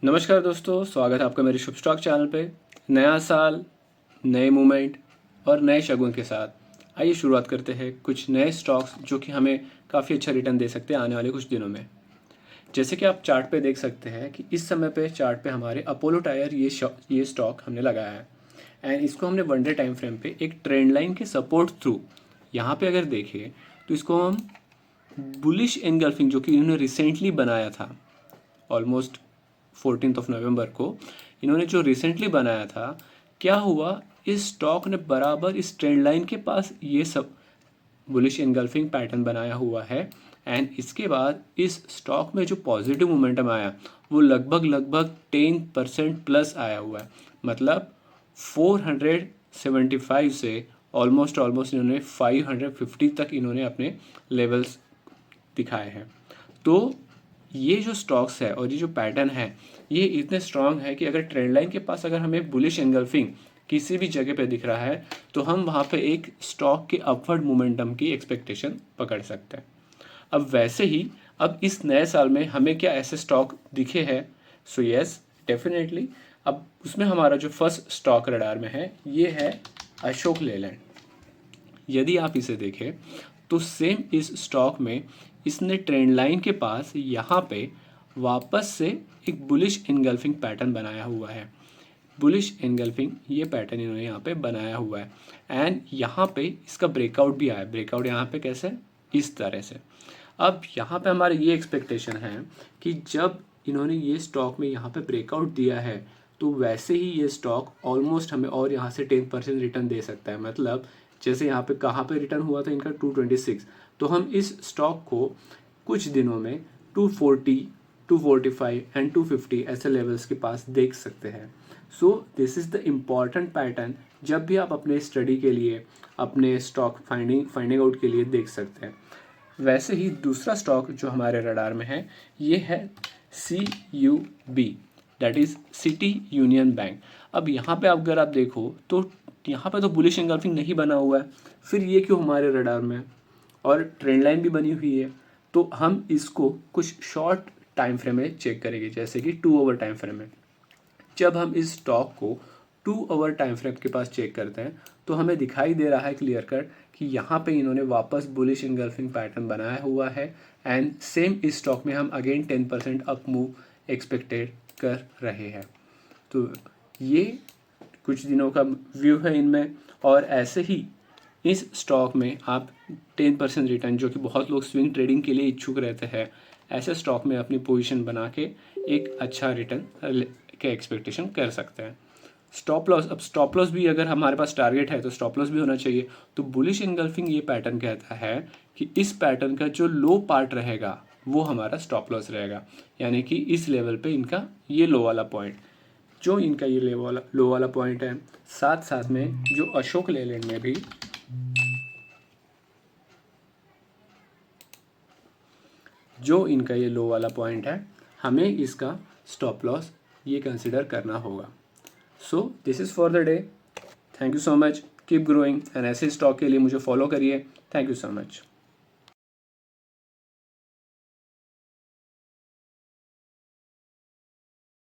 नमस्कार दोस्तों, स्वागत है आपका मेरे शुभ स्टॉक चैनल पे। नया साल, नए मूवमेंट और नए शगुन के साथ आइए शुरुआत करते हैं कुछ नए स्टॉक्स जो कि हमें काफ़ी अच्छा रिटर्न दे सकते हैं आने वाले कुछ दिनों में। जैसे कि आप चार्ट पे देख सकते हैं कि इस समय पे चार्ट पे हमारे अपोलो टायर ये स्टॉक हमने लगाया है एंड इसको हमने वन डे टाइम फ्रेम पे एक ट्रेंड लाइन के सपोर्ट थ्रू यहाँ पे अगर देखें तो इसको हम बुलिश एनगल्फिंग जो कि इन्होंने रिसेंटली बनाया था ऑलमोस्ट 14 नवंबर को इन्होंने जो रिसेंटली बनाया था, क्या हुआ इस स्टॉक ने बराबर इस ट्रेंड लाइन के पास ये सब बुलिश एनगल्फिंग पैटर्न बनाया हुआ है एंड इसके बाद इस स्टॉक में जो पॉजिटिव मोमेंटम आया वो लगभग 10% प्लस आया हुआ है। मतलब 475 से ऑलमोस्ट इन्होंने 550 तक इन्होंने अपने लेवल्स दिखाए हैं। तो ये जो स्टॉक्स है और ये जो पैटर्न है ये इतने स्ट्रांग है कि अगर ट्रेंड लाइन के पास अगर हमें बुलिश एनगल्फिंग किसी भी जगह पे दिख रहा है तो हम वहाँ पे एक स्टॉक के अपवर्ड मोमेंटम की एक्सपेक्टेशन पकड़ सकते हैं। अब वैसे ही अब इस नए साल में हमें क्या ऐसे स्टॉक दिखे हैं? So yes, definitely. अब उसमें हमारा जो फर्स्ट स्टॉक रडार में है ये है अशोक लेलैंड। यदि आप इसे देखें तो सेम इस स्टॉक में इसने ट्रेंड लाइन के पास यहाँ पे वापस से एक बुलिश एनगल्फिंग पैटर्न बनाया हुआ है। बुलिश एनगल्फिंग ये पैटर्न इन्होंने यहाँ पे बनाया हुआ है एंड यहाँ पे इसका ब्रेकआउट भी आया। ब्रेकआउट यहाँ पे कैसे? इस तरह से। अब यहाँ पे हमारे ये एक्सपेक्टेशन है कि जब इन्होंने ये स्टॉक में यहाँ पे ब्रेकआउट दिया है तो वैसे ही ये स्टॉक ऑलमोस्ट हमें और यहाँ से 10% रिटर्न दे सकता है। मतलब जैसे यहाँ पे कहाँ पे रिटर्न हुआ था इनका 226, तो हम इस स्टॉक को कुछ दिनों में 240, 245 एंड 250 ऐसे लेवल्स के पास देख सकते हैं। So this is the important pattern जब भी आप अपने स्टडी के लिए, अपने स्टॉक फाइंडिंग आउट के लिए देख सकते हैं। वैसे ही दूसरा स्टॉक जो हमारे रडार में है ये है CUB, that is city union bank. अब यहाँ पे अगर आप देखो तो यहाँ पे तो बुलिश एंगल्फिंग नहीं बना हुआ है, फिर ये क्यों हमारे रडार में है? और ट्रेंड लाइन भी बनी हुई है। तो हम इसको कुछ शॉर्ट टाइम फ्रेम में चेक करेंगे, जैसे कि 2 आवर टाइम फ्रेम में। जब हम इस स्टॉक को 2 आवर टाइम फ्रेम के पास चेक करते हैं तो हमें दिखाई दे रहा है क्लियर कट कि यहाँ पे इन्होंने वापस बुलिश एनगल्फिंग पैटर्न बनाया हुआ है एंड सेम इस स्टॉक में हम अगेन 10% अप मूव एक्सपेक्टेड कर रहे हैं। तो ये कुछ दिनों का व्यू है इनमें। और ऐसे ही इस स्टॉक में आप 10% रिटर्न, जो कि बहुत लोग स्विंग ट्रेडिंग के लिए इच्छुक रहते हैं, ऐसे स्टॉक में अपनी पोजीशन बना के एक अच्छा रिटर्न के एक्सपेक्टेशन कर सकते हैं। स्टॉप लॉस, अब स्टॉप लॉस भी अगर हमारे पास टारगेट है तो स्टॉप लॉस भी होना चाहिए। तो बुलिश एनगल्फिंग ये पैटर्न कहता है कि इस पैटर्न का जो लो पार्ट रहेगा वो हमारा स्टॉप लॉस रहेगा, यानी कि इस लेवल पे इनका ये लो वाला पॉइंट, जो इनका ये लो वाला पॉइंट है। साथ साथ में जो अशोक लेलैंड में भी जो इनका ये लो वाला पॉइंट है, हमें इसका स्टॉप लॉस ये कंसिडर करना होगा। So this is for the day. Thank you so much, keep growing and ऐसे स्टॉक के लिए मुझे फॉलो करिए। Thank you so much.